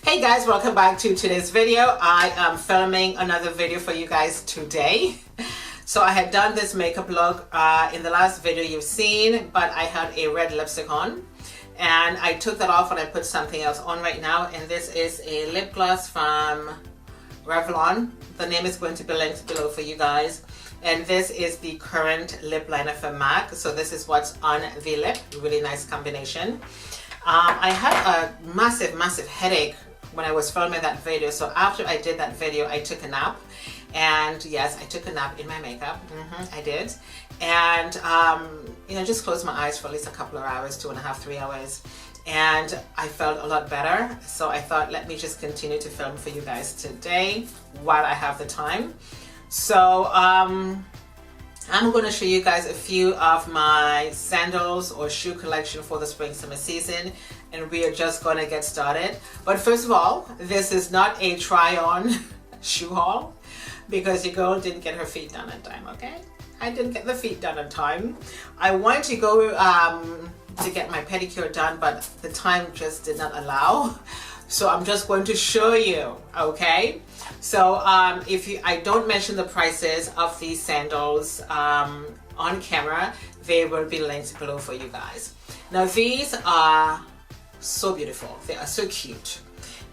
Hey guys, welcome back to today's video. I am filming another video for you guys today. So I had done this makeup look in the last video you've seen, but I had a red lipstick on and I took that off and I put something else on right now, and this is a lip gloss from Revlon. The name is going to be linked below for you guys, and this is the Current Lipliner from MAC. So this is what's on the lip. Really nice combination. I had a massive headache when I was filming that video, so after I did that video I took a nap. And yes, I took a nap in my makeup. I did. And just closed my eyes for at least a couple of hours, 2.5, 3 hours, and I felt a lot better. So I thought, let me just continue to film for you guys today while I have the time. So I'm going to show you guys a few of my sandals or shoe collection for the spring summer season, and we are just going to get started. But first of all, this is not a try on shoe haul, because your girl didn't get her feet done on time. Okay, I didn't get the feet done on time. I wanted to go to get my pedicure done, but the time just did not allow. So I'm just going to show you, okay? So I don't mention the prices of these sandals on camera, they will be linked below for you guys. Now these are so beautiful, they are so cute,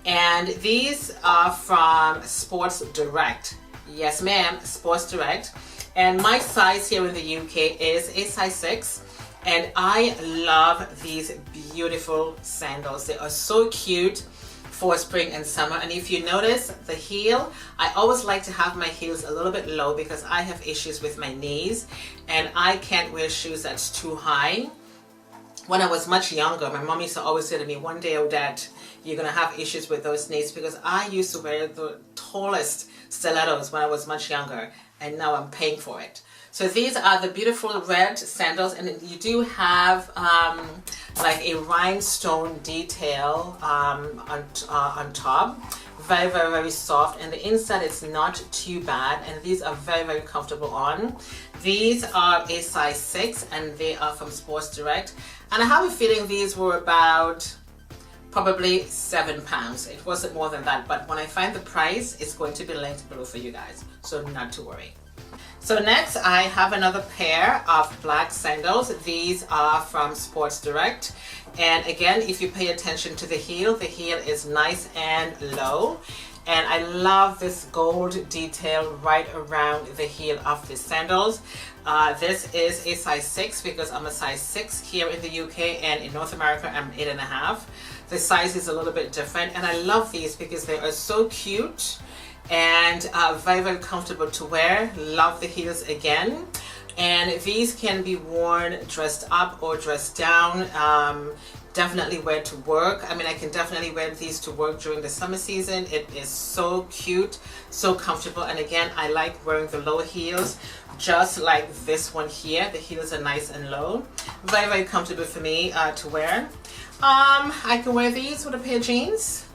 and these are from Sports Direct. Yes ma'am, Sports Direct, and my size here in the UK is a size 6. And I love these beautiful sandals. They are so cute for spring and summer. And if you notice the heel, I always like to have my heels a little bit low because I have issues with my knees and I can't wear shoes that's too high. When I was much younger, my mom used to always say to me, one day, Odette, you're gonna have issues with those knees, because I used to wear the tallest stilettos when I was much younger, and now I'm paying for it. So these are the beautiful red sandals, and you do have like a rhinestone detail on top. Very soft, and the inside is not too bad, and these are very comfortable on. These are a size 6 and they are from Sports Direct, and I have a feeling these were about probably £7. It wasn't more than that, but when I find the price, it's going to be linked below for you guys, so not to worry. So next I have another pair of black sandals. These are from Sports Direct, and again, if you pay attention to the heel is nice and low, and I love this gold detail right around the heel of the sandals. This is a size 6 because I'm a size 6 here in the UK, and in North America I'm 8.5. The size is a little bit different, and I love these because they are so cute and very comfortable to wear. Love the heels again, and these can be worn dressed up or dressed down. Definitely wear to work. I mean, I can definitely wear these to work during the summer season. It is so cute, so comfortable, and again, I like wearing the low heels, just like this one here. The heels are nice and low. Very comfortable for me to wear. I can wear these with a pair of jeans,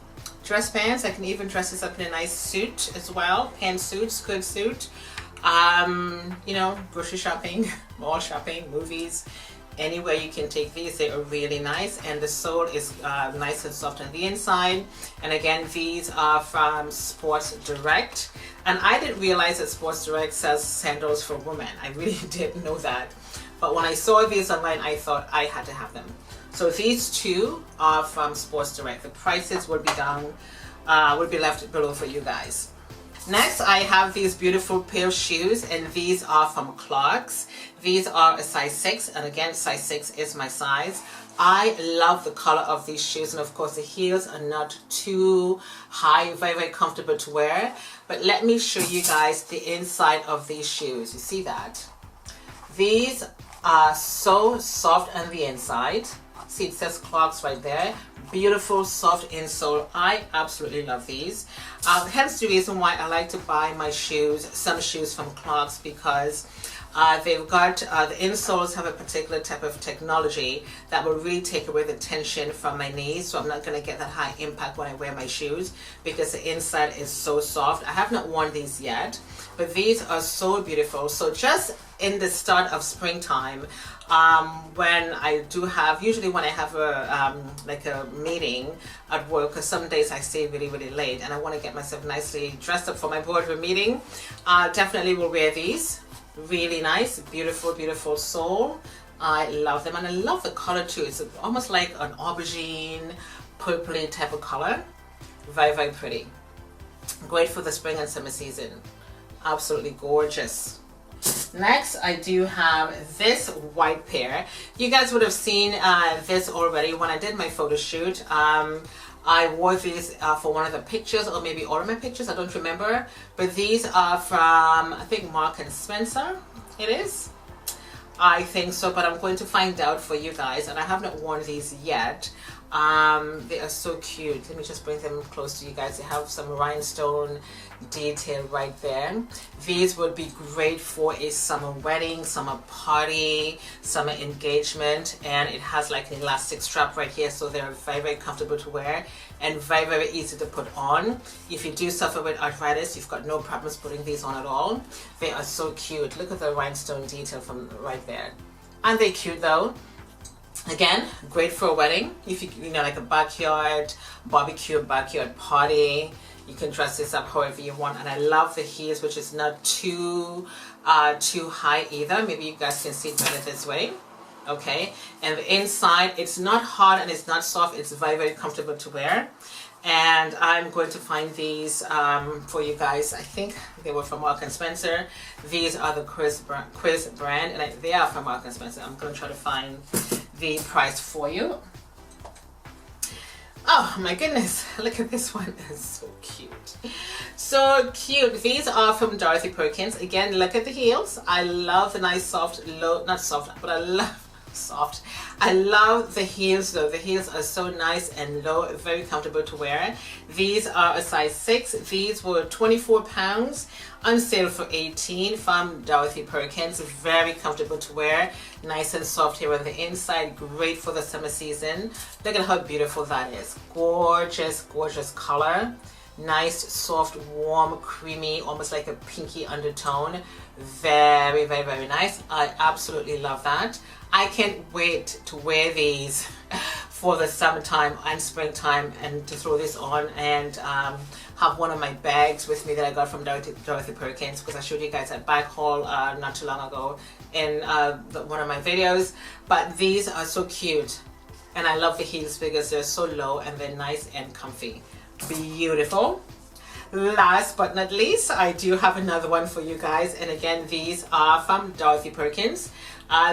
dress pants. I can even dress this up in a nice suit as well, pantsuit, skirt suit. Grocery shopping, mall shopping, movies, anywhere you can take these. They are really nice, and the sole is nice and soft on the inside. And again, these are from Sports Direct, and I didn't realize that Sports Direct sells sandals for women. I really didn't know that, but when I saw these online, I thought I had to have them. So these two are from Sports Direct. The prices will be down, will be left below for you guys. Next, I have these beautiful pair of shoes, and these are from Clarks. These are a size 6, and again, size 6 is my size. I love the color of these shoes, and of course the heels are not too high, very comfortable to wear. But let me show you guys the inside of these shoes. You see that? These are so soft on the inside. See, it says Clarks right there. Beautiful soft insole. I absolutely love these. Hence the reason why I like to buy my shoes, some shoes from Clarks, because They've got, the insoles have a particular type of technology that will really take away the tension from my knees, so I'm not going to get that high impact when I wear my shoes because the inside is so soft. I have not worn these yet, but these are so beautiful. So just in the start of springtime, when I do have, usually when I have a like a meeting at work, because some days I stay really late and I want to get myself nicely dressed up for my boardroom meeting, definitely will wear these. Really nice, beautiful sole. I love them, and I love the color too. It's almost like an aubergine purpley type of color. Very pretty. Great for the spring and summer season. Absolutely gorgeous. Next, I do have this white pair. You guys would have seen this already when I did my photo shoot. I wore these for one of the pictures, or maybe all of my pictures, I don't remember. But these are from, I think, Marks and Spencer. It is? I think so, but I'm going to find out for you guys, and I haven't worn these yet. They are so cute. Let me just bring them close to you guys. They have some rhinestone detail right there. These would be great for a summer wedding, summer party, summer engagement, and it has like an elastic strap right here, so they're very comfortable to wear and very easy to put on. If you do suffer with arthritis, you've got no problems putting these on at all. They are so cute. Look at the rhinestone detail from right there. Aren't they cute though? Again, great for a wedding. If you know, like a backyard barbecue, backyard party, you can dress this up however you want. And I love the heels, which is not too high either. Maybe you guys can see it better this way. Okay, and the inside, it's not hard and it's not soft. It's very comfortable to wear. And I'm going to find these for you guys. I think they were from Marks and Spencer. These are the Quiz brand, and they are from Marks and Spencer. I'm going to try to find the price for you. Oh my goodness, look at this one. It's so cute. So cute. These are from Dorothy Perkins. Again, look at the heels. I love the nice soft, low, not soft, but I love soft. I love the heels though. The heels are so nice and low, very comfortable to wear. These are a size 6. These were £24 on sale for $18 from Dorothy Perkins. Very comfortable to wear, nice and soft here on the inside. Great for the summer season. Look at how beautiful that is. Gorgeous color. Nice, soft, warm, creamy, almost like a pinky undertone. Very nice. I absolutely love that. I can't wait to wear these for the summertime and springtime, and to throw this on and have one of my bags with me that I got from Dorothy Perkins, because I showed you guys a bag haul not too long ago in one of my videos. But these are so cute, and I love the heels because they're so low and they're nice and comfy. Beautiful. Last but not least, I do have another one for you guys, and again, these are from Dorothy Perkins.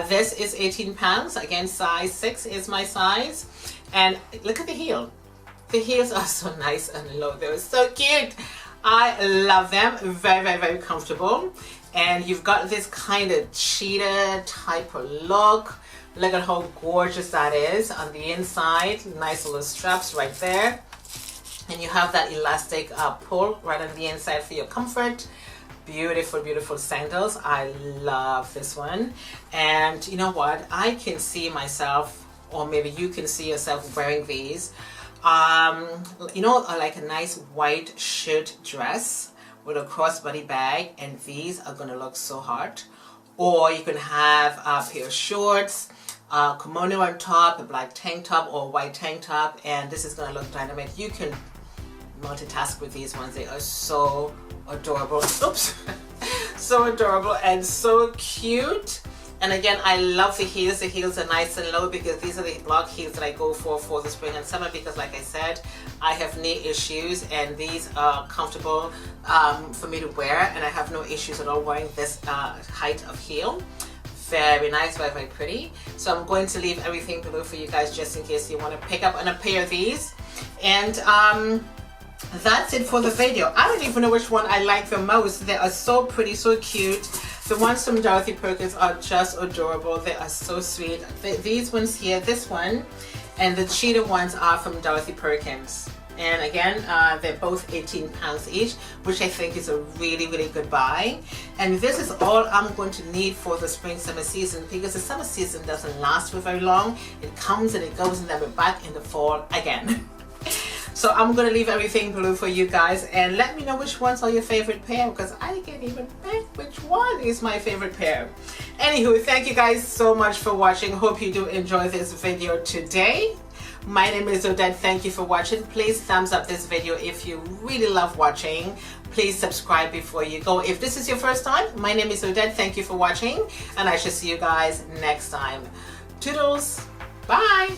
This is £18. Again, size 6 is my size. And look at the heel. The heels are so nice and low. They're so cute. I love them. Very comfortable. And you've got this kind of cheetah type of look. Look at how gorgeous that is on the inside. Nice little straps right there. And you have that elastic pull right on the inside for your comfort. Beautiful sandals. I love this one. And you know what? I can see myself, or maybe you can see yourself wearing these. You know, like a nice white shirt dress with a crossbody bag, and these are gonna look so hot. Or you can have a pair of shorts, kimono on top, a black tank top or a white tank top, and this is gonna look dynamic. You can multitask with these ones. They are so adorable. Oops. So adorable and so cute. And again, I love the heels. The heels are nice and low because these are the block heels that I go for the spring and summer, because like I said, I have knee issues and these are comfortable for me to wear, and I have no issues at all wearing this height of heel. Very nice, very pretty. So I'm going to leave everything below for you guys just in case you want to pick up on a pair of these. And that's it for the video. I don't even know which one I like the most. They are so pretty, so cute. The ones from Dorothy Perkins are just adorable. They are so sweet. These ones here, this one, and the cheetah ones are from Dorothy Perkins. And again, they're both 18 pounds each, which I think is a really, really good buy. And this is all I'm going to need for the spring summer season, because the summer season doesn't last for very long. It comes and it goes, and then we're back in the fall again. So I'm going to leave everything blue for you guys, and let me know which ones are your favorite pair, because I can't even pick which one is my favorite pair. Anywho, thank you guys so much for watching. Hope you do enjoy this video today. My name is Odette. Thank you for watching. Please thumbs up this video if you really love watching. Please subscribe before you go. If this is your first time, my name is Odette. Thank you for watching, and I shall see you guys next time. Toodles. Bye.